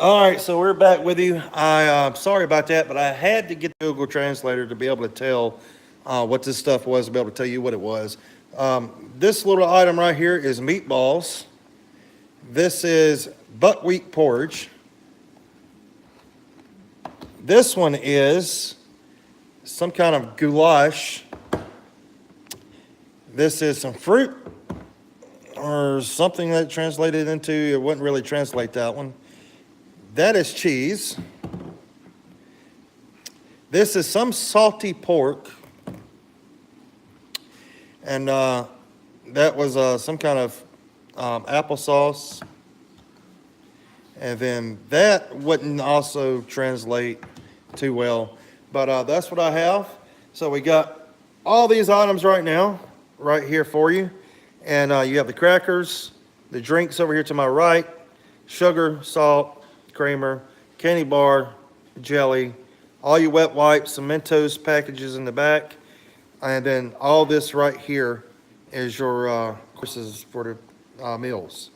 All right, so we're back with you. Sorry about that, but I had to get the Google Translator to be able to tell what this stuff was, to be able to tell you what it was. This little item right here is meatballs. This is buckwheat porridge. This one is some kind of goulash. This is some fruit or something that translated into, it wouldn't really translate that one. That is cheese. This is some salty pork. And that was some kind of applesauce. And then that wouldn't also translate too well. But that's what I have. So we got all these items right now, right here for you. And you have the crackers, the drinks over here to my right, sugar, salt, creamer, candy bar, jelly, all your wet wipes, some Mentos packages in the back, and then all this right here is your courses for the meals.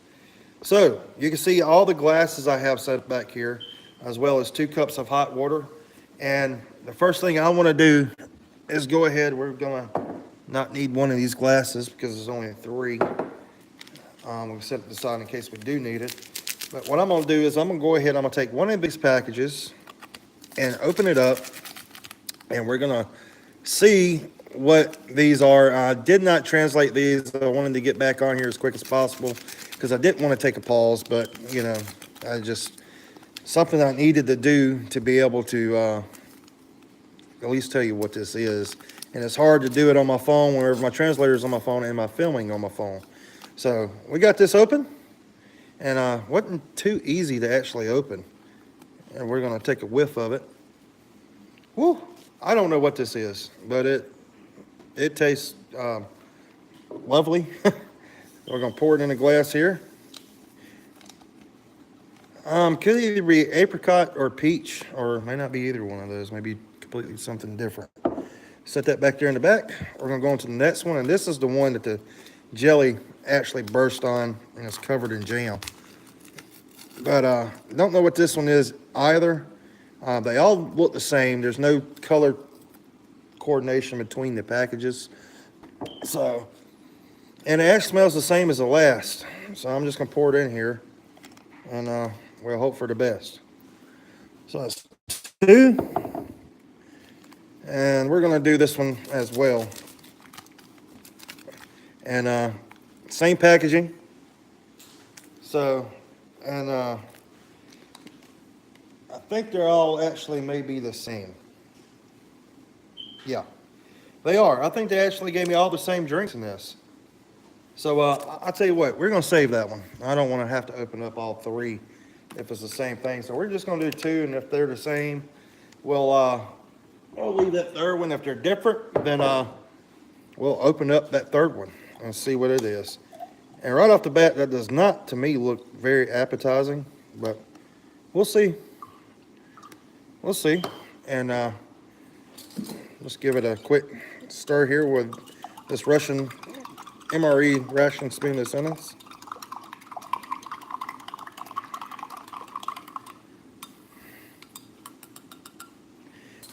So you can see all the glasses I have set back here, as well as 2 cups of hot water. And the first thing I want to do is go ahead. We're gonna not need one of these glasses because there's only 3. We'll set it aside in case we do need it. But what I'm going to do is I'm going to go ahead, I'm going to take one of these packages and open it up, and we're going to see what these are. I did not translate these. I wanted to get back on here as quick as possible because I didn't want to take a pause, but, you know, something I needed to do to be able to at least tell you what this is. And it's hard to do it on my phone whenever my translator's on my phone and my filming on my phone. So we got this open. And wasn't too easy to actually open. And we're going to take a whiff of it. Woo! I don't know what this is, but it tastes lovely. We're going to pour it in a glass here. Could either be apricot or peach, or it may not be either one of those. Maybe completely something different. Set that back there in the back. We're going to go on to the next one, and this is the one that the jelly actually burst on and it's covered in jam. But don't know what this one is either. They all look the same. There's no color coordination between the packages. So, and it actually smells the same as the last. So I'm just gonna pour it in here and we'll hope for the best. So that's 2. And we're gonna do this one as well. And same packaging. So, and I think they're all actually maybe the same. Yeah, they are. I think they actually gave me all the same drinks in this. So I'll tell you what, we're going to save that one. I don't want to have to open up all 3 if it's the same thing. So we're just going to do 2, and if they're the same, we'll leave that third one. If they're different, then we'll open up that third one and see what it is. And right off the bat, that does not, to me, look very appetizing, but we'll see. We'll see. And let's give it a quick stir here with this Russian MRE ration spoon that's in us.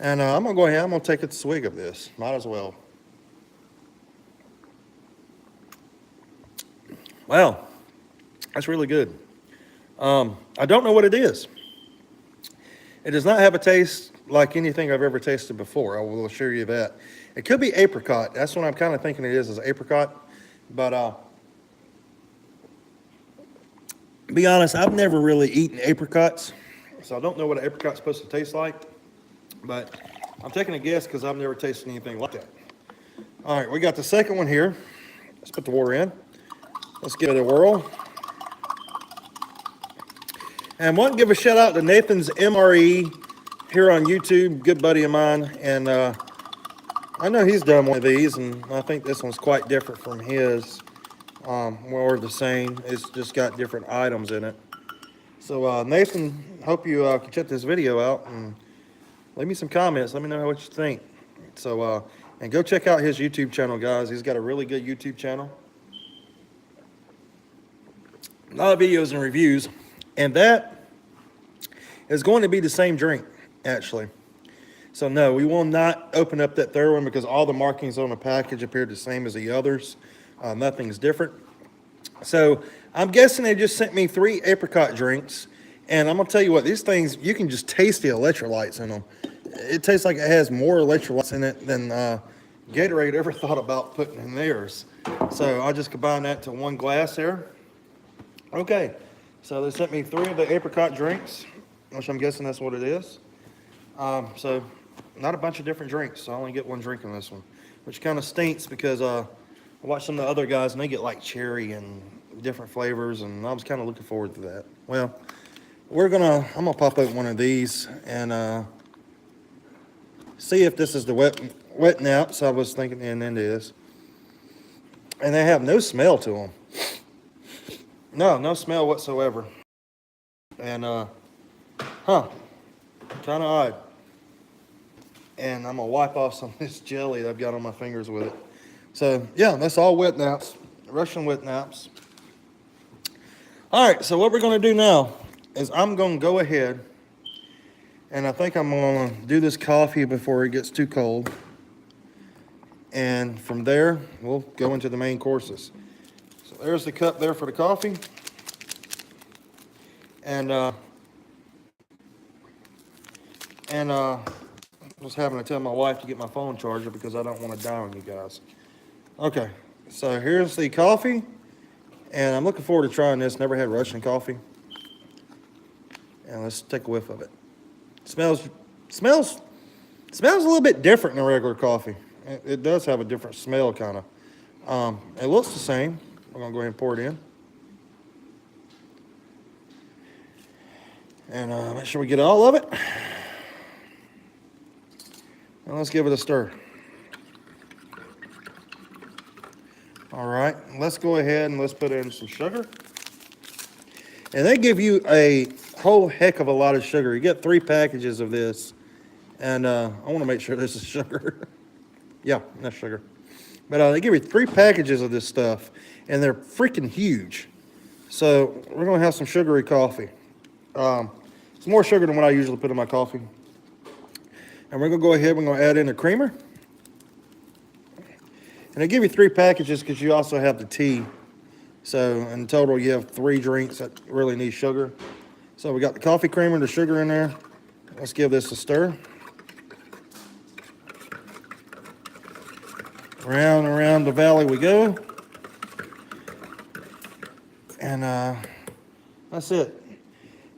And I'm going to go ahead, I'm going to take a swig of this. Might as well. Wow, that's really good. I don't know what it is. It does not have a taste like anything I've ever tasted before. I will assure you that. It could be apricot. That's what I'm kind of thinking it is apricot. But be honest, I've never really eaten apricots, so I don't know what an apricot's supposed to taste like. But I'm taking a guess because I've never tasted anything like that. All right, we got the second one here. Let's put the water in. Let's give it a whirl. And I want to give a shout out to Nathan's MRE here on YouTube, good buddy of mine. And I know he's done one of these, and I think this one's quite different from his. More the same. It's just got different items in it. So Nathan, hope you can check this video out and leave me some comments. Let me know what you think. So and go check out his YouTube channel, guys. He's got a really good YouTube channel. A lot of videos and reviews. And that is going to be the same drink, actually. So no, we will not open up that third one because all the markings on the package appear the same as the others. Nothing's different. So I'm guessing they just sent me 3 apricot drinks. And I'm going to tell you what, these things, you can just taste the electrolytes in them. It tastes like it has more electrolytes in it than Gatorade ever thought about putting in theirs. So I'll just combine that to 1 glass there. Okay, so they sent me 3 of the apricot drinks, which I'm guessing that's what it is. So not a bunch of different drinks, so I only get 1 drink in this one, which kind of stinks because I watched some of the other guys and they get like cherry and different flavors, and I was kind of looking forward to that. Well, I'm gonna pop out one of these and see if this is the wet naps I was thinking, and then it is. And they have no smell to them. No smell whatsoever. And kind of odd. And I'm gonna wipe off some of this jelly that I've got on my fingers with it. So yeah, that's all wet naps, Russian wet naps. All right, so what we're gonna do now is I'm gonna go ahead and I think I'm gonna do this coffee before it gets too cold. And from there, we'll go into the main courses. So there's the cup there for the coffee. And I was having to tell my wife to get my phone charger because I don't want to die on you guys. Okay, so here's the coffee. And I'm looking forward to trying this. Never had Russian coffee. And let's take a whiff of it. Smells a little bit different than regular coffee. It does have a different smell, kind of. It looks the same. I'm gonna go ahead and pour it in, and make sure we get all of it. And let's give it a stir. All right, let's go ahead and let's put in some sugar. And they give you a whole heck of a lot of sugar. You get 3 packages of this, and I want to make sure this is sugar. Yeah, that's sugar. But they give you 3 packages of this stuff, and they're freaking huge. So we're going to have some sugary coffee. It's more sugar than what I usually put in my coffee. And we're going to go ahead, we're going to add in the creamer. And they give you 3 packages because you also have the tea. So in total, you have 3 drinks that really need sugar. So we got the coffee creamer and the sugar in there. Let's give this a stir. Round and around the valley we go. And that's it.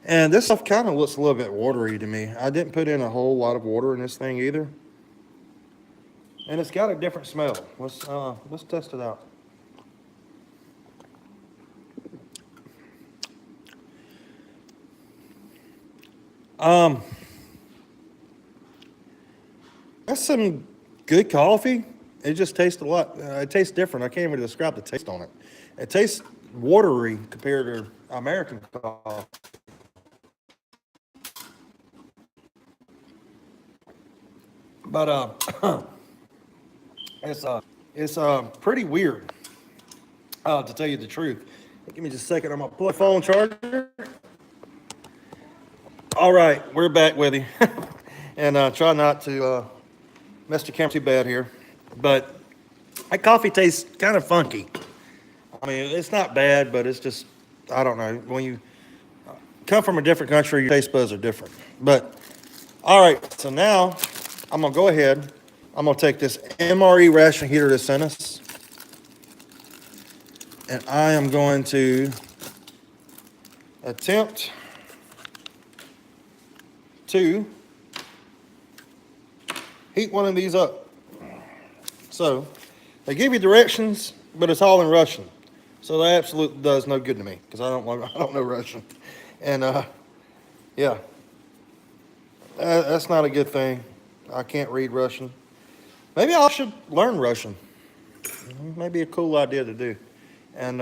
And this stuff kind of looks a little bit watery to me. I didn't put in a whole lot of water in this thing either. And it's got a different smell. Let's test it out. That's some good coffee. It just tastes a lot. It tastes different. I can't even describe the taste on it. It tastes watery compared to American coffee. But it's pretty weird, to tell you the truth. Give me just a second. I'm gonna pull a phone charger. All right, we're back with you, and try not to mess the camera too bad here. But that coffee tastes kind of funky. I mean, it's not bad, but it's just, I don't know. When you come from a different country, your taste buds are different. But all right, so now I'm gonna go ahead. I'm gonna take this MRE ration heater they sent us, and I am going to attempt to heat one of these up. So they give you directions, but it's all in Russian. So that absolutely does no good to me because I don't know Russian, and yeah, that's not a good thing. I can't read Russian. Maybe I should learn Russian. Maybe a cool idea to do, and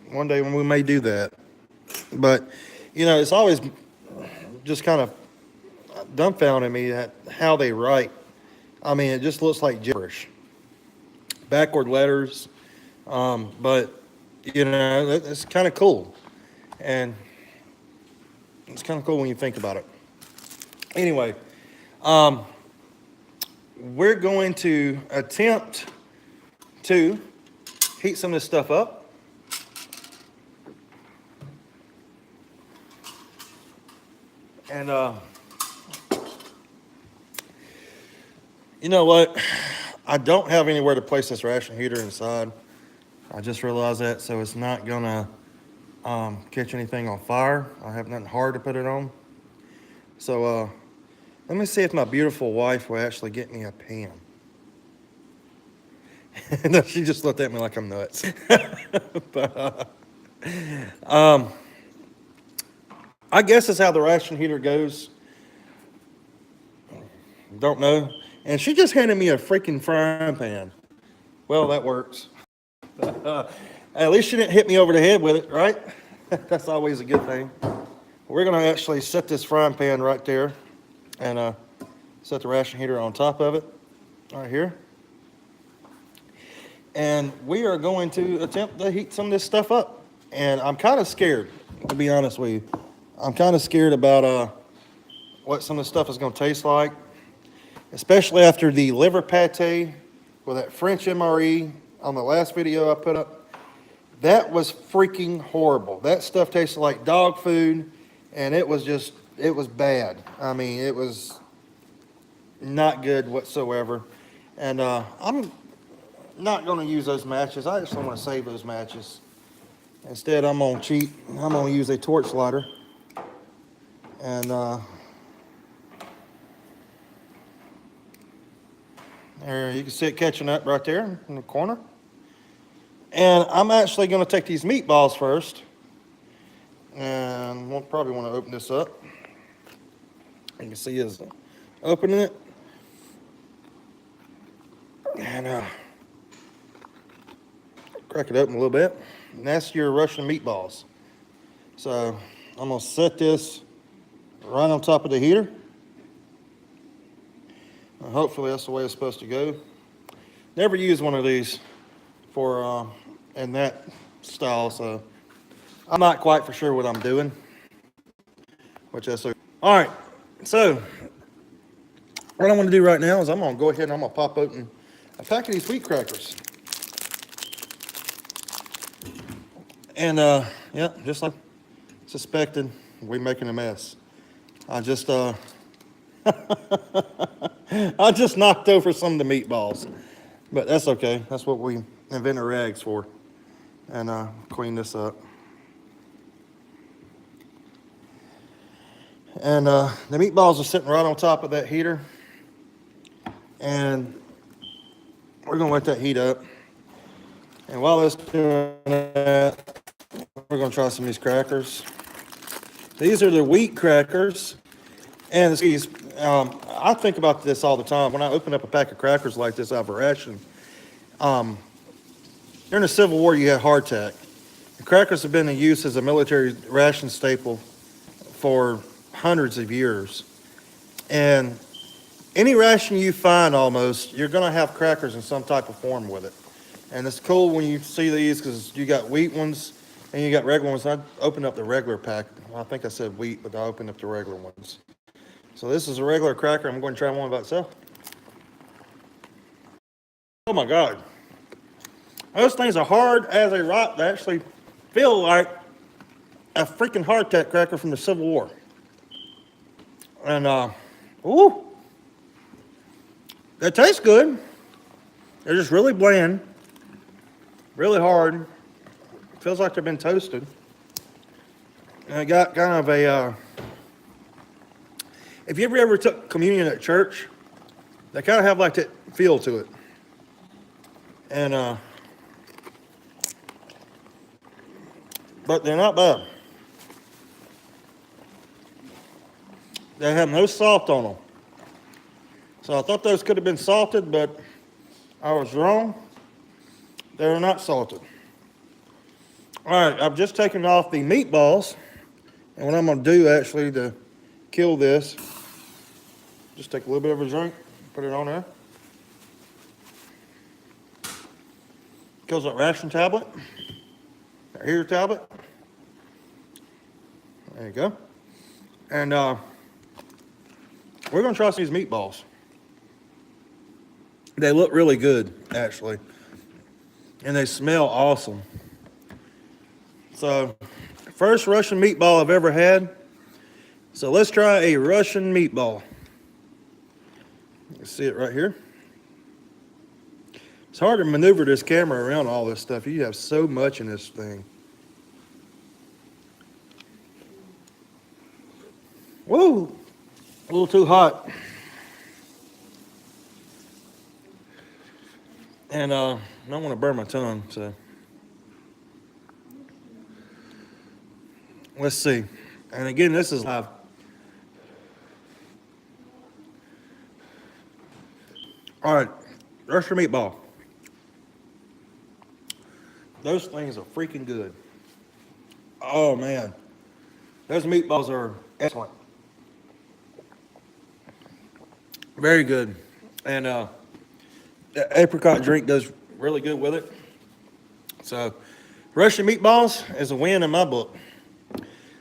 one day when we may do that. But you know, it's always just kind of dumbfounded me that how they write. I mean, it just looks like gibberish, backward letters. But you know, it's kind of cool, and It's kind of cool when you think about it. Anyway, we're going to attempt to heat some of this stuff up. And you know what? I don't have anywhere to place this ration heater inside. I just realized that, so it's not gonna catch anything on fire. I have nothing hard to put it on. So let me see if my beautiful wife will actually get me a pan. No, she just looked at me like I'm nuts. But, I guess that's how the ration heater goes. Don't know. And she just handed me a freaking frying pan. Well, that works. At least she didn't hit me over the head with it, right? That's always a good thing. We're going to actually set this frying pan right there and set the ration heater on top of it, right here. And we are going to attempt to heat some of this stuff up. And I'm kind of scared, to be honest with you. I'm kind of scared about what some of the stuff is going to taste like, especially after the liver pate with that French MRE on the last video I put up. That was freaking horrible. That stuff tasted like dog food, and it was bad. I mean, it was not good whatsoever. And I'm not going to use those matches. I just want to save those matches. Instead, I'm going to cheat. I'm going to use a torch lighter. And there you can see it catching up right there in the corner. And I'm actually going to take these meatballs first. And we'll probably want to open this up. You can see is opening it. And crack it open a little bit. And that's your Russian meatballs. So I'm going to set this right on top of the heater. And hopefully that's the way it's supposed to go. Never used one of these for in that style, so I'm not quite for sure what I'm doing. Which that's okay. All right, so what I'm going to do right now is I'm going to go ahead and I'm going to pop open a pack of these wheat crackers. And yeah, just like suspected, we're making a mess. I just knocked over some of the meatballs, but that's okay. That's what we invented rags for. And clean this up. And the meatballs are sitting right on top of that heater. And we're gonna let that heat up. And while it's doing that, we're gonna try some of these crackers. These are the wheat crackers. And these, I think about this all the time. When I open up a pack of crackers like this out of a ration, during the Civil War, you had hardtack. The crackers have been in use as a military ration staple for hundreds of years. And any ration you find almost, you're going to have crackers in some type of form with it. And it's cool when you see these because you got wheat ones and you got regular ones. I opened up the regular pack. I think I said wheat, but I opened up the regular ones. So this is a regular cracker. I'm going to try one by itself. Oh my God. Those things are hard as a rock. They actually feel like a freaking hardtack cracker from the Civil War. And, ooh, they taste good. They're just really bland, really hard. Feels like they've been toasted. And I got kind of a, if you ever took communion at church, they kind of have like that feel to it. And, but they're not bad. They have no salt on them. So I thought those could have been salted, but I was wrong. They were not salted. All right, I've just taken off the meatballs. And what I'm going to do actually to kill this, just take a little bit of a drink, put it on there. Kills that ration tablet, that heater tablet. There you go. And we're going to try some of these meatballs. They look really good, actually. And they smell awesome. So, first Russian meatball I've ever had. So let's try a Russian meatball. You see it right here. It's hard to maneuver this camera around all this stuff. You have so much in this thing. Whoa, a little too hot. And I don't want to burn my tongue, so. Let's see. And again, this is live. All right, Russian meatball. Those things are freaking good. Oh, man. Those meatballs are excellent. Very good. And the apricot drink goes really good with it. So, Russian meatballs is a win in my book.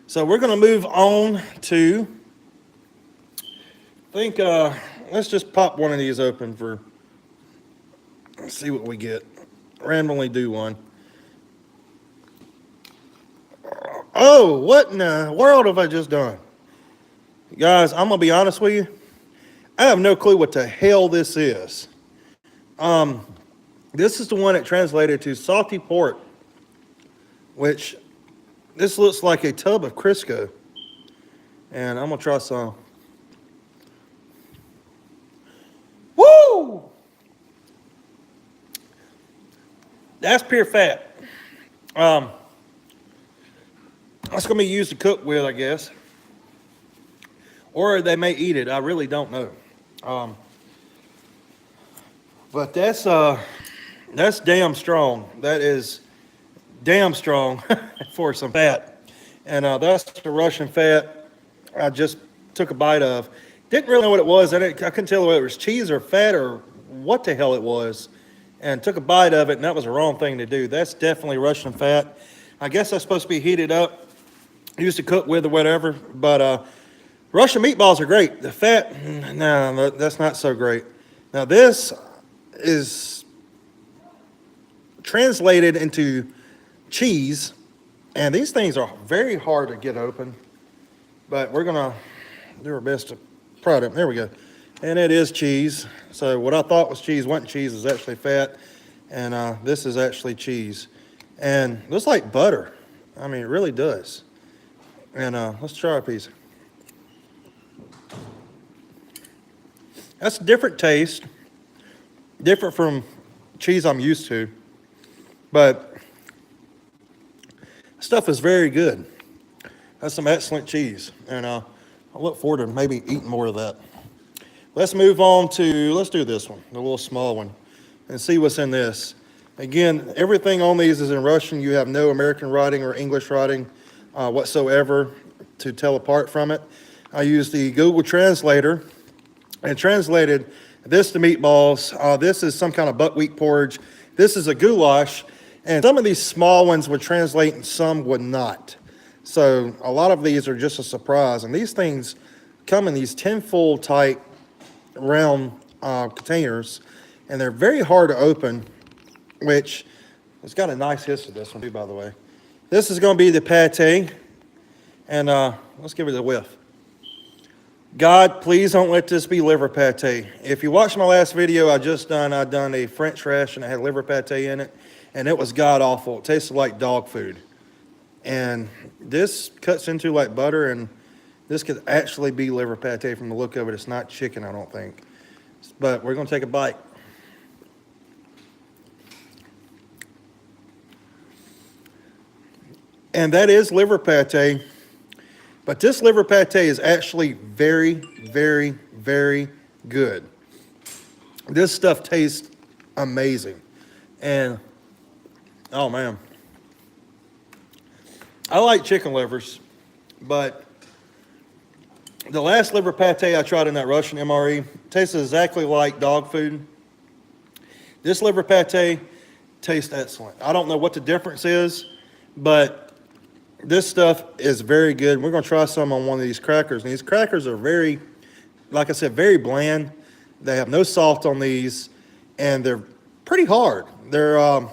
So, we're going to move on to, I think, let's just pop one of these open for, let's see what we get. Randomly do one. Oh, what in the world have I just done? Guys, I'm going to be honest with you. I have no clue what the hell this is. This is the one that translated to salty pork, which this looks like a tub of Crisco. And I'm going to try some. Woo! That's pure fat. That's going to be used to cook with, I guess. Or they may eat it. I really don't know. But that's damn strong. That is damn strong for some fat. And that's the Russian fat I just took a bite of. Didn't really know what it was. I couldn't tell whether it was cheese or fat or what the hell it was. And took a bite of it, and that was the wrong thing to do. That's definitely Russian fat. I guess that's supposed to be heated up, used to cook with or whatever. But Russian meatballs are great. The fat, no, that's not so great. Now this is translated into cheese, and these things are very hard to get open. But we're gonna do our best to pry it up. There we go. And it is cheese. So what I thought was cheese wasn't cheese, it's actually fat. And this is actually cheese. And it looks like butter. I mean, it really does. And let's try a piece. That's a different taste. Different from cheese I'm used to. But stuff is very good. That's some excellent cheese. And I look forward to maybe eating more of that. Let's move on to, let's do this one, the little small one, and see what's in this. Again, everything on these is in Russian. You have no American writing or English writing whatsoever to tell apart from it. I used the Google Translator and translated this to meatballs. This is some kind of buckwheat porridge. This is a goulash, and some of these small ones would translate and some would not. So a lot of these are just a surprise, and these things come in these tinfoil type round containers, and they're very hard to open, which it's got a nice history, this one too, by the way. This is going to be the pate, and let's give it a whiff. God, please don't let this be liver pate. If you watched my last video I'd done a French ration that had liver pate in it, and it was god awful. It tasted like dog food. And this cuts into like butter, and this could actually be liver pate from the look of it. It's not chicken, I don't think. But we're going to take a bite. And that is liver pate. But this liver pate is actually very, very, very good. This stuff tastes amazing. And, oh man. I like chicken livers, but the last liver pate I tried in that Russian MRE tasted exactly like dog food. This liver pate tastes excellent. I don't know what the difference is, but This stuff is very good. We're going to try some on one of these crackers. And these crackers are very, like I said, very bland. They have no salt on these, and they're pretty hard. They're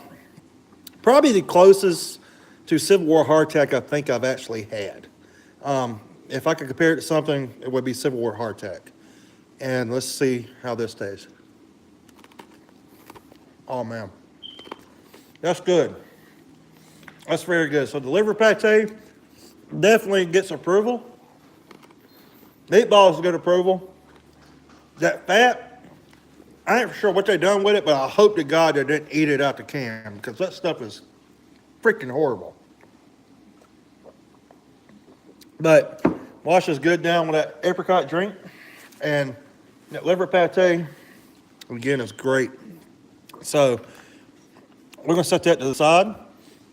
probably the closest to Civil War hardtack I think I've actually had. If I could compare it to something, it would be Civil War hardtack. And let's see how this tastes. Oh man, that's good. That's very good. So the liver pate definitely gets approval. Meatballs get approval. That fat, I ain't sure what they done with it, but I hope to God they didn't eat it out the can because that stuff is freaking horrible. But wash this good down with that apricot drink, and that liver pate, again, is great. So we're going to set that to the side,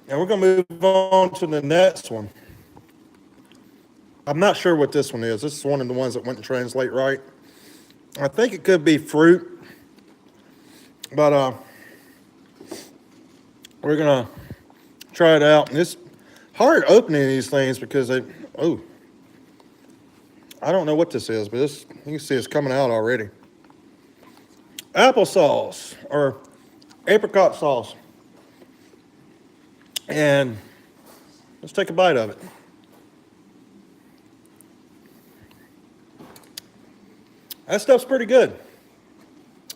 and we're going to move on to the next one. I'm not sure what this one is. This is one of the ones that wouldn't translate right. I think it could be fruit, but we're going to try it out. And it's hard opening these things because I don't know what this is, but this, you can see it's coming out already. Applesauce or apricot sauce. And let's take a bite of it. That stuff's pretty good.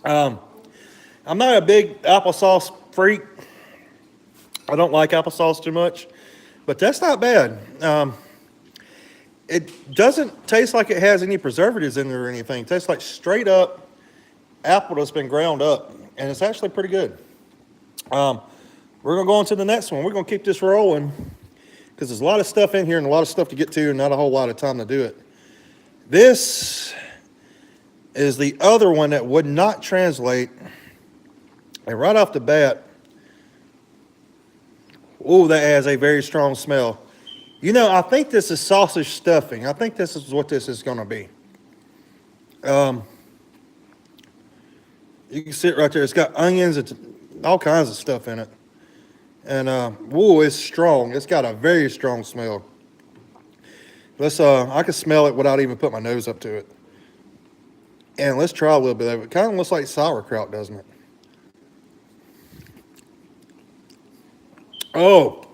I'm not a big applesauce freak. I don't like applesauce too much, but that's not bad. It doesn't taste like it has any preservatives in there or anything. It tastes like straight up apple that's been ground up, and it's actually pretty good. We're going to go on to the next one. We're going to keep this rolling because there's a lot of stuff in here and a lot of stuff to get to and not a whole lot of time to do it. This is the other one that would not translate. And right off the bat, that has a very strong smell. You know, I think this is sausage stuffing. I think this is what this is going to be. You can see it right there. It's got onions, it's all kinds of stuff in it. And, it's strong. It's got a very strong smell. I can smell it without even putting my nose up to it. And let's try a little bit of it. It kind of looks like sauerkraut, doesn't it? Oh.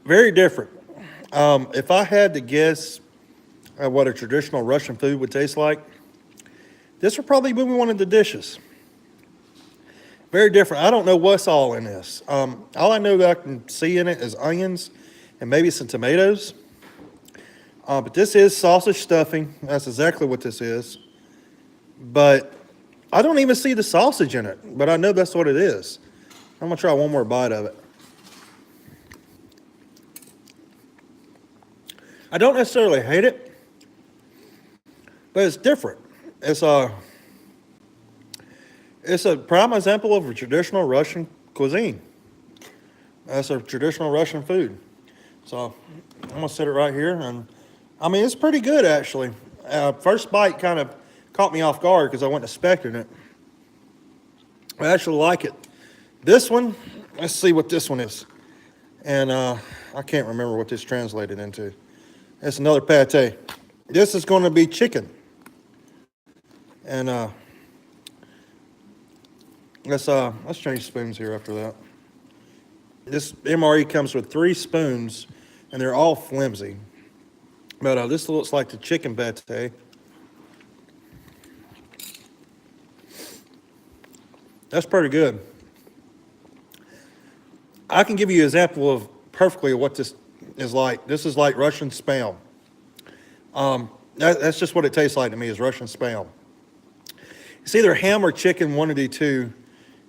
Very different. If I had to guess what a traditional Russian food would taste like, this would probably be one of the dishes. Very different. I don't know what's all in this. All I know that I can see in it is onions and maybe some tomatoes. But this is sausage stuffing. That's exactly what this is. But I don't even see the sausage in it, but I know that's what it is. I'm going to try one more bite of it. I don't necessarily hate it, but it's different. It's a prime example of a traditional Russian cuisine. That's a traditional Russian food. So I'm going to set it right here. And I mean, it's pretty good, actually. First bite kind of caught me off guard because I wasn't expecting it. I actually like it. This one, let's see what this one is. And I can't remember what this translated into. It's another pate. This is going to be chicken. And let's change spoons here after that. This MRE comes with 3 spoons, and they're all flimsy. But this looks like the chicken pate. That's pretty good. I can give you an example of perfectly what this is like. This is like Russian Spam. That's just what it tastes like to me, is Russian Spam. It's either ham or chicken, one of the two,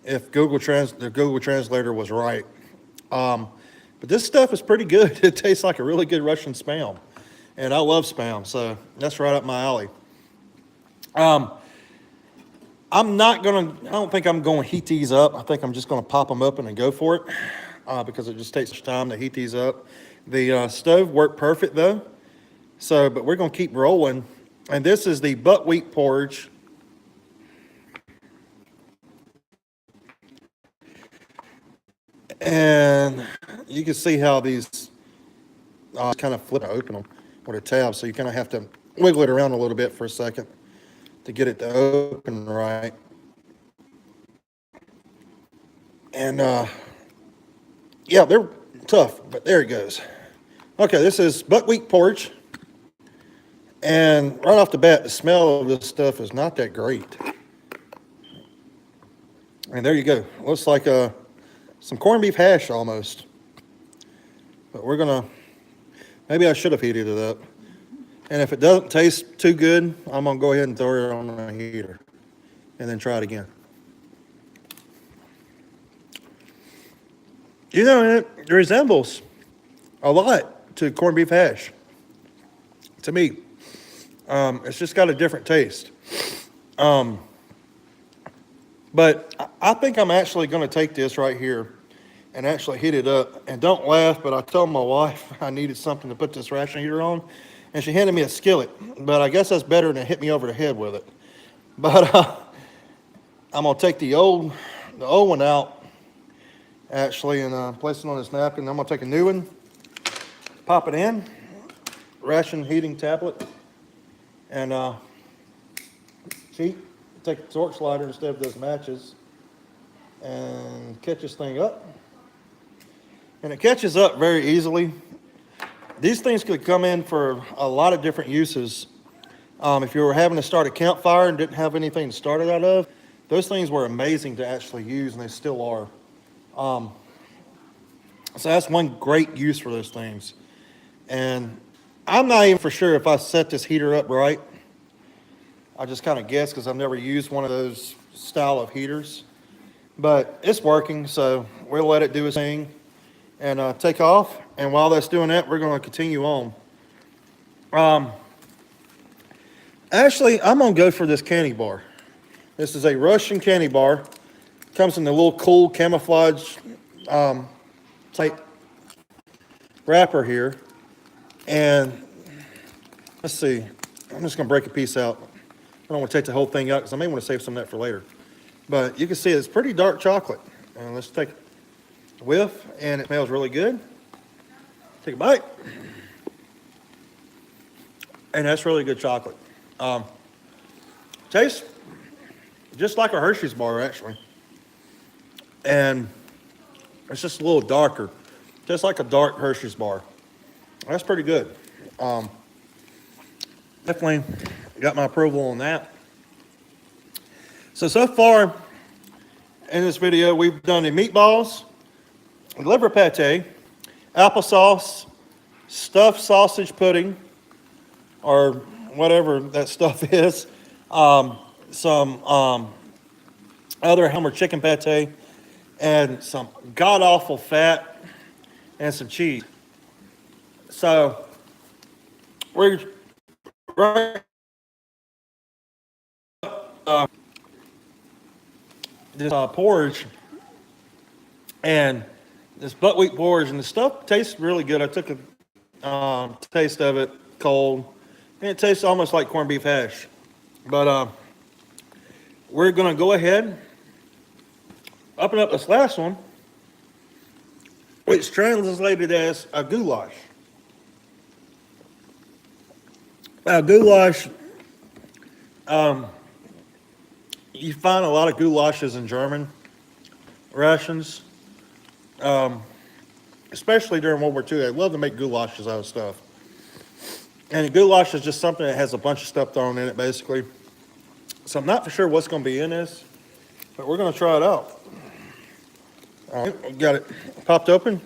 if the Google Translator was right. But this stuff is pretty good. It tastes like a really good Russian Spam. And I love Spam, so that's right up my alley. I don't think I'm going to heat these up. I think I'm just going to pop them open and go for it because it just takes time to heat these up. The stove worked perfect though. But we're going to keep rolling. And this is the buckwheat porridge. And you can see how these kind of flip and open them with a tab. So you kind of have to wiggle it around a little bit for a second to get it to open right. And yeah, they're tough, but there it goes. Okay, this is buckwheat porridge. And right off the bat, the smell of this stuff is not that great. And there you go. Looks like some corned beef hash almost. But we're gonna, maybe I should have heated it up. And if it doesn't taste too good, I'm gonna go ahead and throw it on the heater and then try it again. You know, it resembles a lot to corned beef hash. To me, it's just got a different taste. But I think I'm actually going to take this right here and actually heat it up. And don't laugh, but I told my wife I needed something to put this ration heater on, and she handed me a skillet. But I guess that's better than hit me over the head with it. But I'm going to take the old one out, actually, and place it on this napkin. I'm going to take a new one, pop it in, ration heating tablet, and cheat. Take the torch slider instead of those matches and catch this thing up. And it catches up very easily. These things could come in for a lot of different uses. If you were having to start a campfire and didn't have anything to start it out of, those things were amazing to actually use, and they still are. So that's one great use for those things. And I'm not even for sure if I set this heater up right. I just kind of guess because I've never used one of those style of heaters. But it's working, so we'll let it do its thing and take off. And while that's doing that, we're going to continue on. Actually, I'm going to go for this candy bar. This is a Russian candy bar. Comes in the little cool camouflage type wrapper here. And let's see. I'm just going to break a piece out. I don't want to take the whole thing out because I may want to save some of that for later. But you can see it's pretty dark chocolate. And let's take a whiff, and it smells really good. Take a bite. And that's really good chocolate. Tastes just like a Hershey's bar, actually. And it's just a little darker. Just like a dark Hershey's bar. That's pretty good. Definitely got my approval on that. So far in this video, we've done the meatballs, liver pate, applesauce, stuffed sausage pudding, or whatever that stuff is, some other ham or chicken pate, and some god-awful fat, and some cheese. So we're right this porridge and this buckwheat porridge, and the stuff tastes really good. I took a taste of it cold, and it tastes almost like corned beef hash. But we're going to go ahead, open up this last one, which translated as a goulash. Goulash, you find a lot of goulashes in German rations, especially during World War II. They love to make goulashes out of stuff. And a goulash is just something that has a bunch of stuff thrown in it, basically. So I'm not for sure what's going to be in this, but we're going to try it out. All right, we got it popped open.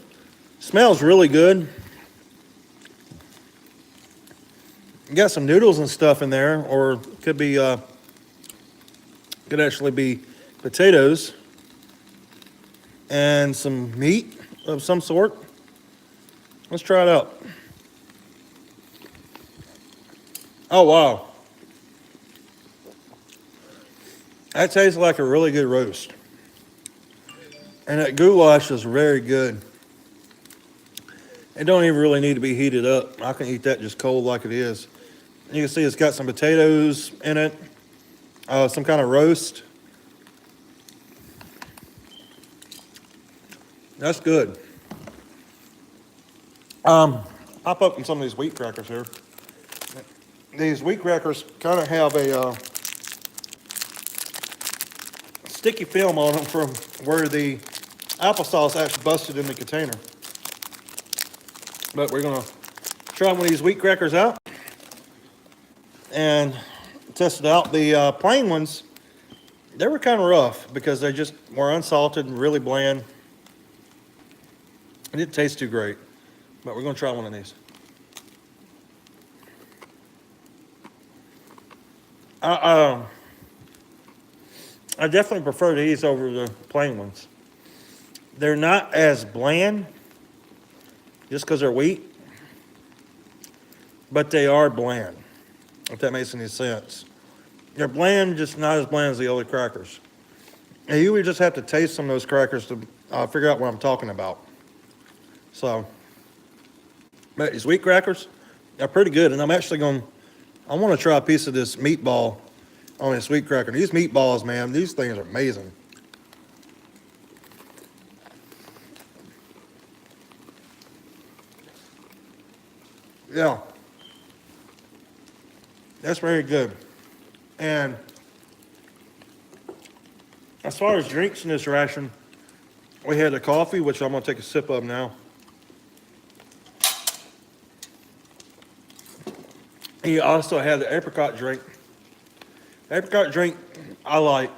Smells really good. You got some noodles and stuff in there, or could be, could actually be potatoes and some meat of some sort. Let's try it out. Oh, wow. That tastes like a really good roast. And that goulash is very good. It don't even really need to be heated up. I can eat that just cold like it is. You can see it's got some potatoes in it, some kind of roast. That's good. Pop open some of these wheat crackers here. These wheat crackers kind of have a sticky film on them from where the applesauce actually busted in the container. But we're gonna try one of these wheat crackers out and test it out. The plain ones, they were kind of rough because they just were unsalted and really bland. It didn't taste too great, but we're gonna try one of these. I definitely prefer these over the plain ones. They're not as bland, just because they're wheat, but they are bland, if that makes any sense. They're bland, just not as bland as the other crackers. And you would just have to taste some of those crackers to figure out what I'm talking about. So, but these wheat crackers are pretty good, and I want to try a piece of this meatball on this wheat cracker. These meatballs, man, these things are amazing. Yeah. That's very good. And as far as drinks in this ration, we had the coffee, which I'm going to take a sip of now. He also had the apricot drink. Apricot drink I like.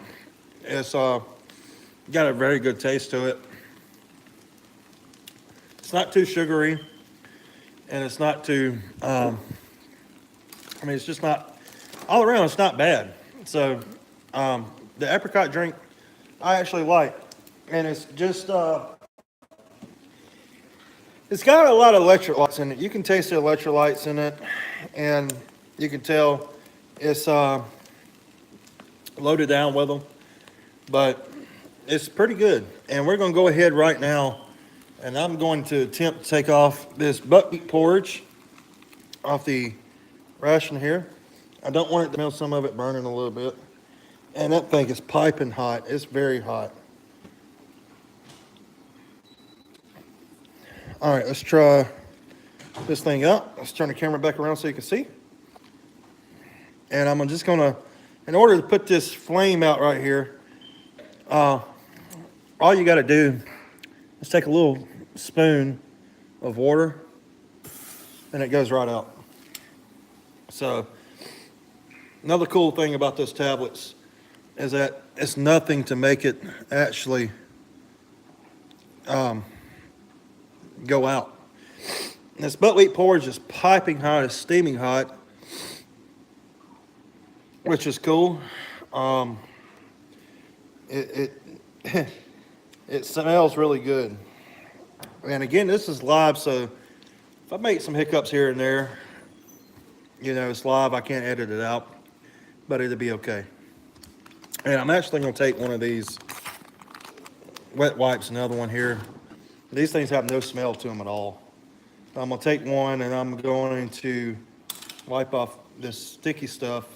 It's got a very good taste to it. It's not too sugary, and it's not too, it's just not, all around it's not bad. So the apricot drink I actually like. And it's just, it's got a lot of electrolytes in it. You can taste the electrolytes in it, and you can tell it's loaded down with them. But it's pretty good. And we're going to go ahead right now, and I'm going to attempt to take off this buckwheat porridge off the ration here. I don't want it to smell some of it burning a little bit. And that thing is piping hot. It's very hot. All right, let's try this thing up. Let's turn the camera back around so you can see. And I'm just gonna, in order to put this flame out right here, all you gotta do is take a little spoon of water and it goes right out. So another cool thing about those tablets is that it's nothing to make it actually go out. And this buckwheat porridge is piping hot, it's steaming hot, which is cool. It smells really good. And again, this is live, so if I make some hiccups here and there, it's live, I can't edit it out, but it'll be okay. And I'm actually going to take one of these wet wipes, another one here. These things have no smell to them at all. I'm going to take one and I'm going to wipe off this sticky stuff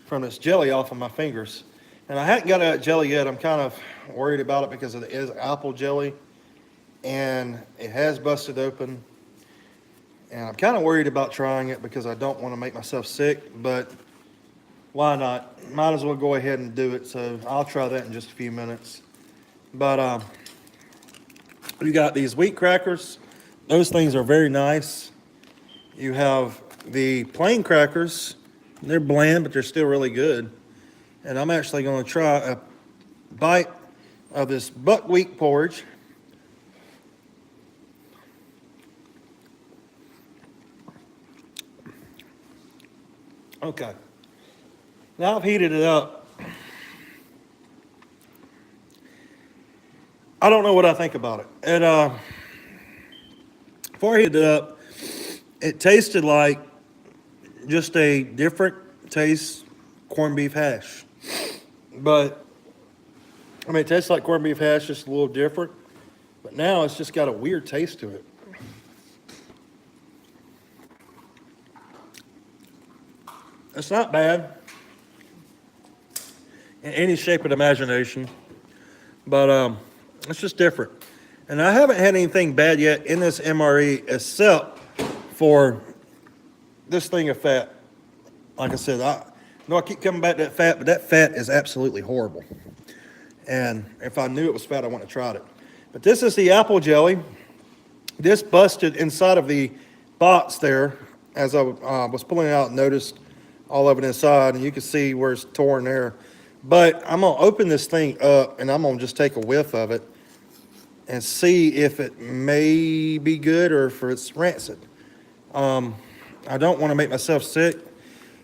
from this jelly off of my fingers. And I haven't got that jelly yet. I'm kind of worried about it because it is apple jelly and it has busted open. And I'm kind of worried about trying it because I don't want to make myself sick, but why not? Might as well go ahead and do it. So I'll try that in just a few minutes. But you got these wheat crackers. Those things are very nice. You have the plain crackers. They're bland, but they're still really good. And I'm actually going to try a bite of this buckwheat porridge. Okay. Now I've heated it up. I don't know what I think about it. Before I heated it up, it tasted like just a different taste corned beef hash. But, it tastes like corned beef hash, just a little different. But now it's just got a weird taste to it. It's not bad in any shape of the imagination, but it's just different. And I haven't had anything bad yet in this MRE except for this thing of fat. Like I said, I know I keep coming back to that fat, but that fat is absolutely horrible. And if I knew it was fat, I wouldn't have tried it. But this is the apple jelly. This busted inside of the box there as I was pulling it out and noticed all of it inside, and you can see where it's torn there. But I'm going to open this thing up, and I'm going to just take a whiff of it and see if it may be good or if it's rancid. I don't want to make myself sick,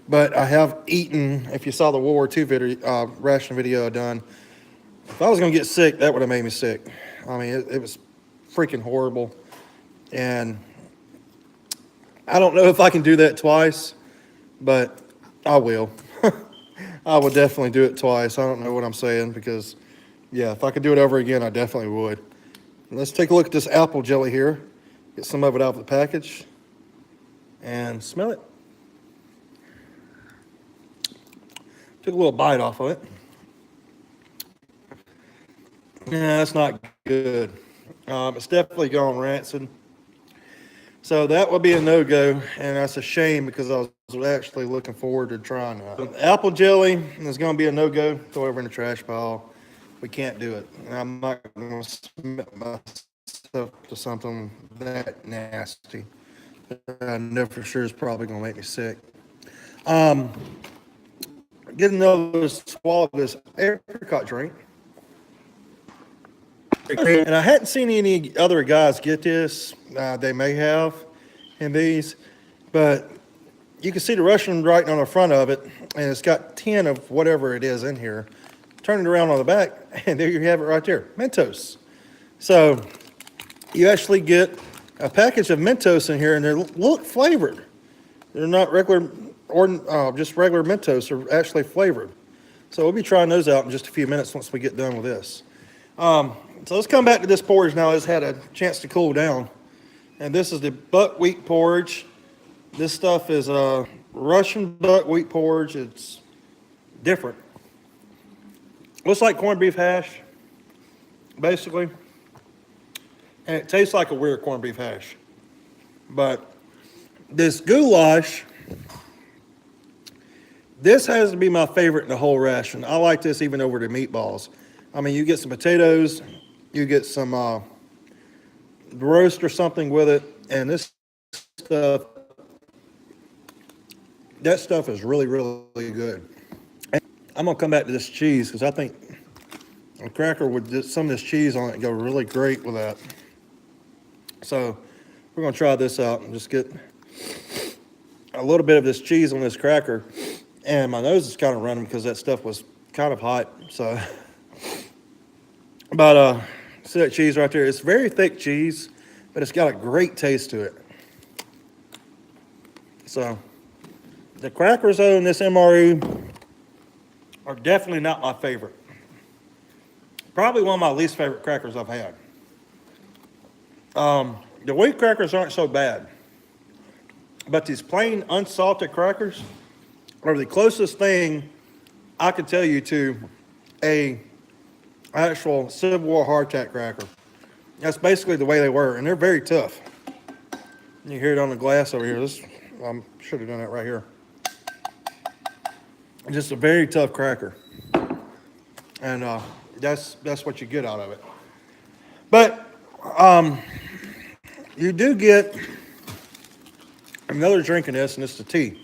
but I have eaten, if you saw the World War II video, ration video I done, if I was going to get sick, that would have made me sick. I mean, it was freaking horrible. And I don't know if I can do that twice, but I will. I would definitely do it twice. I don't know what I'm saying because, yeah, if I could do it over again, I definitely would. Let's take a look at this apple jelly here. Get some of it out of the package and smell it. Took a little bite off of it. Yeah, that's not good. It's definitely gone rancid. So that would be a no-go, and that's a shame because I was actually looking forward to trying that. Apple jelly is going to be a no-go. Throw over in the trash pile. We can't do it. And I'm not going to submit myself to something that nasty. I know for sure it's probably going to make me sick. Get another swallow of this apricot drink. And I hadn't seen any other guys get this. They may have in these, but you can see the Russian writing on the front of it, and it's got 10 of whatever it is in here. Turn it around on the back, and there you have it right there, Mentos. So you actually get a package of Mentos in here, and they look flavored. They're not regular, or just regular Mentos. They're actually flavored. So we'll be trying those out in just a few minutes once we get done with this. So let's come back to this porridge now. It's had a chance to cool down. And this is the buckwheat porridge. This stuff is a Russian buckwheat porridge. It's different. Looks like corned beef hash, basically. And it tastes like a weird corned beef hash. But this goulash, this has to be my favorite in the whole ration. I like this even over the meatballs. I mean, you get some potatoes, you get some roast or something with it, and this stuff, that stuff is really, really good. And I'm gonna come back to this cheese because I think a cracker with some of this cheese on it go really great with that. So we're gonna try this out and just get a little bit of this cheese on this cracker. And my nose is kind of running because that stuff was kind of hot, so. But see that cheese right there? It's very thick cheese, but it's got a great taste to it. So the crackers though in this MRE are definitely not my favorite. Probably one of my least favorite crackers I've had. The wheat crackers aren't so bad, but these plain unsalted crackers are the closest thing I can tell you to a actual Civil War hardtack cracker. That's basically the way they were, and they're very tough. You hear it on the glass over here. This, I should have done that right here. Just a very tough cracker, and that's what you get out of it. But you do get another drink in this, and it's the tea.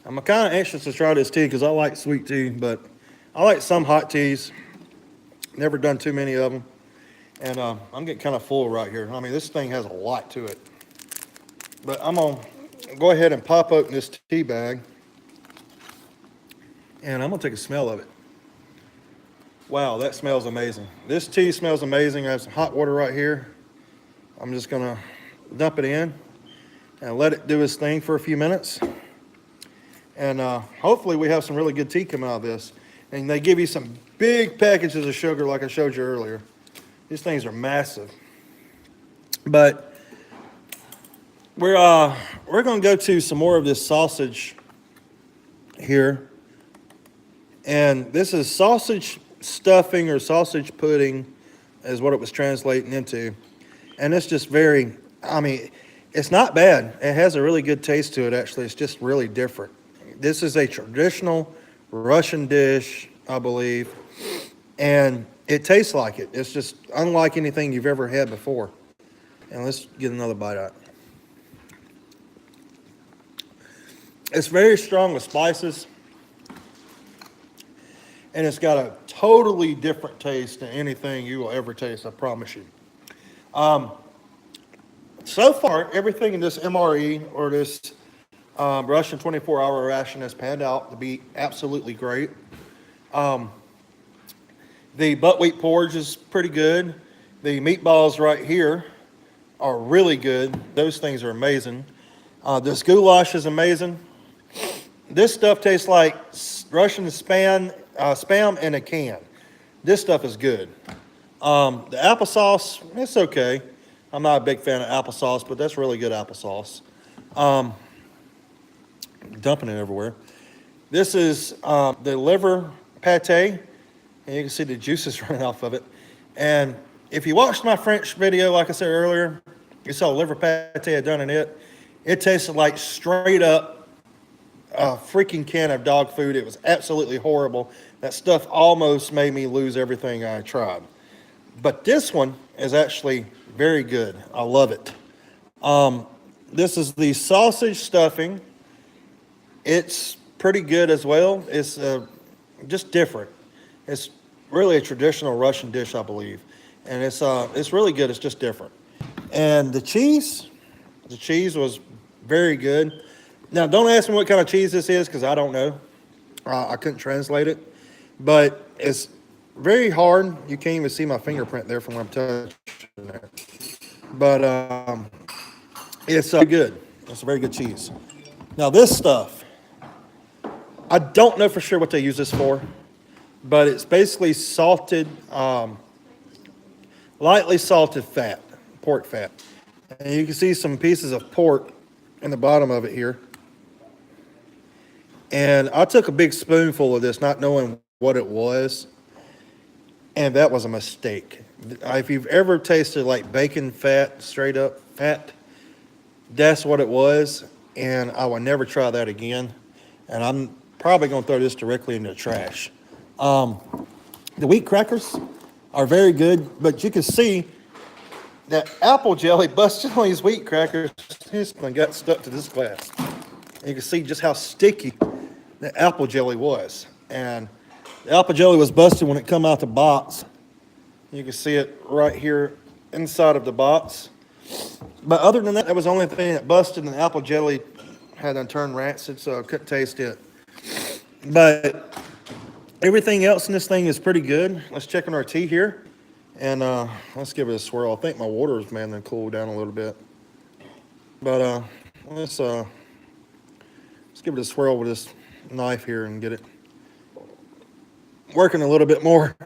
I'm kind of anxious to try this tea because I like sweet tea, but I like some hot teas. Never done too many of them. And I'm getting kind of full right here. I mean, this thing has a lot to it. But I'm going to go ahead and pop open this tea bag. And I'm going to take a smell of it. Wow, that smells amazing. This tea smells amazing. I have some hot water right here. I'm just going to dump it in and let it do its thing for a few minutes. And hopefully we have some really good tea coming out of this. And they give you some big packages of sugar like I showed you earlier. These things are massive. But we're going to go to some more of this sausage here. And this is sausage stuffing or sausage pudding is what it was translating into. And it's just very, I mean, it's not bad. It has a really good taste to it, actually. It's just really different. This is a traditional Russian dish, I believe, and it tastes like it. It's just unlike anything you've ever had before. And let's get another bite out. It's very strong with spices, and it's got a totally different taste than anything you will ever taste, I promise you. So far, everything in this MRE or this Russian 24-hour ration has panned out to be absolutely great. The buckwheat porridge is pretty good. The meatballs right here are really good. Those things are amazing. This goulash is amazing. This stuff tastes like Russian spam in a can. This stuff is good. The applesauce, it's okay. I'm not a big fan of applesauce, but that's really good applesauce. Dumping it everywhere. This is the liver pate, and you can see the juices running off of it. And if you watched my French video, like I said earlier, you saw the liver pate I done in it. It tasted like straight up a freaking can of dog food. It was absolutely horrible. That stuff almost made me lose everything I tried. But this one is actually very good. I love it. This is the sausage stuffing. It's pretty good as well. It's just different. It's really a traditional Russian dish, I believe. And it's really good. It's just different. And the cheese was very good. Now, don't ask me what kind of cheese this is because I don't know. I couldn't translate it. But it's very hard. You can't even see my fingerprint there from where I'm touching there. But it's good. It's a very good cheese. Now, this stuff, I don't know for sure what they use this for, but it's basically salted, lightly salted fat, pork fat. And you can see some pieces of pork in the bottom of it here. And I took a big spoonful of this, not knowing what it was, and that was a mistake. If you've ever tasted like bacon fat, straight up fat, that's what it was, and I will never try that again. And I'm probably going to throw this directly in the trash. The wheat crackers are very good, but you can see that apple jelly busted on these wheat crackers. This one got stuck to this glass. And you can see just how sticky the apple jelly was. And the apple jelly was busted when it come out the box. You can see it right here inside of the box. But other than that, that was the only thing that busted, and the apple jelly had turned rancid, so I couldn't taste it. But everything else in this thing is pretty good. Let's check on our tea here. And let's give it a swirl. I think my water's then cooled down a little bit. But let's give it a swirl with this knife here and get it working a little bit more.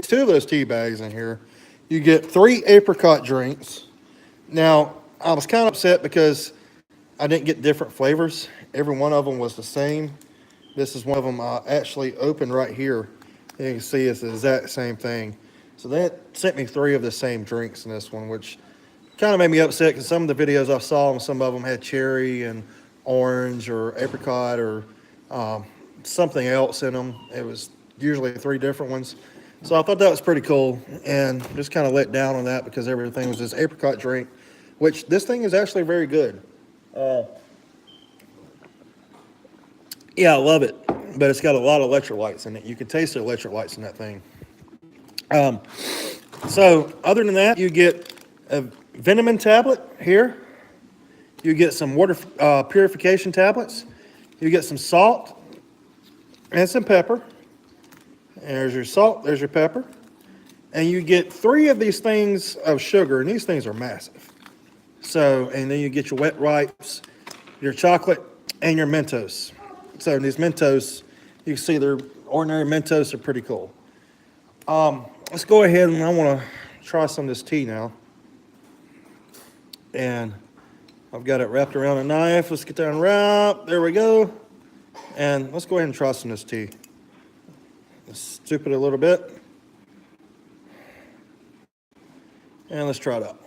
Two of those tea bags in here. You get 3 apricot drinks. Now, I was kind of upset because I didn't get different flavors. Every one of them was the same. This is one of them actually open right here. You can see it's the exact same thing. So that sent me 3 of the same drinks in this one, which kind of made me upset because some of the videos I saw, some of them had cherry and orange or apricot or something else in them. It was usually 3 different ones. So I thought that was pretty cool, and just kind of let down on that because everything was this apricot drink, which this thing is actually very good. Yeah, I love it, but it's got a lot of electrolytes in it. You can taste the electrolytes in that thing. So other than that, you get a vitamin tablet here. You get some water purification tablets. You get some salt and some pepper. There's your salt, there's your pepper. And you get 3 of these things of sugar, and these things are massive. So, and then you get your wet wipes, your chocolate, and your Mentos. So these Mentos, you can see they're ordinary Mentos are pretty cool. Let's go ahead, and I want to try some of this tea now. And I've got it wrapped around a knife. Let's get that unwrapped. There we go. And let's go ahead and try some of this tea. Let's stoop it a little bit. And let's try it out.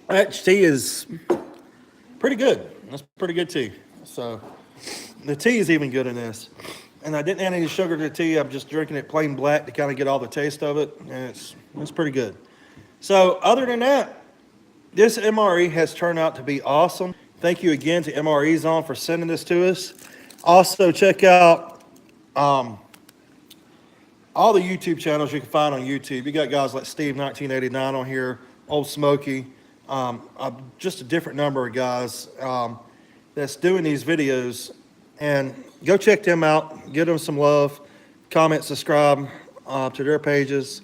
That tea is pretty good. That's pretty good tea. So the tea is even good in this. And I didn't add any sugar to the tea. I'm just drinking it plain black to kind of get all the taste of it. And it's pretty good. So other than that, this MRE has turned out to be awesome. Thank you again to MRE Zone for sending this to us. Also, check out all the YouTube channels you can find on YouTube. You got guys like Steve 1989 on here, Old Smoky, just a different number of guys that's doing these videos. And go check them out. Give them some love. Comment, subscribe to their pages,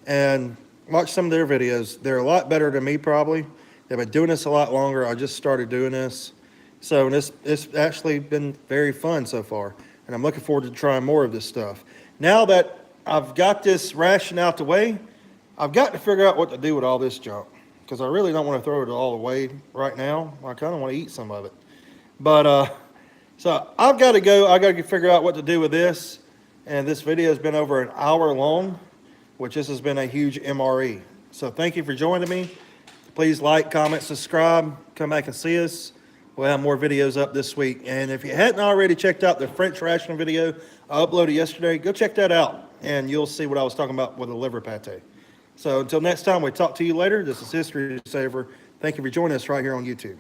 and watch some of their videos. They're a lot better than me, probably. They've been doing this a lot longer. I just started doing this. So it's actually been very fun so far. And I'm looking forward to trying more of this stuff. Now that I've got this ration out the way, I've got to figure out what to do with all this junk. Because I really don't want to throw it all away right now. I kind of want to eat some of it. But, so I've got to go. I've got to figure out what to do with this. And this video has been over an hour long, which this has been a huge MRE. So thank you for joining me. Please like, comment, subscribe. Come back and see us. We'll have more videos up this week. And if you hadn't already checked out the French ration video I uploaded yesterday, go check that out. And you'll see what I was talking about with the liver pate. So until next time, we talk to you later. This is History Saver. Thank you for joining us right here on YouTube.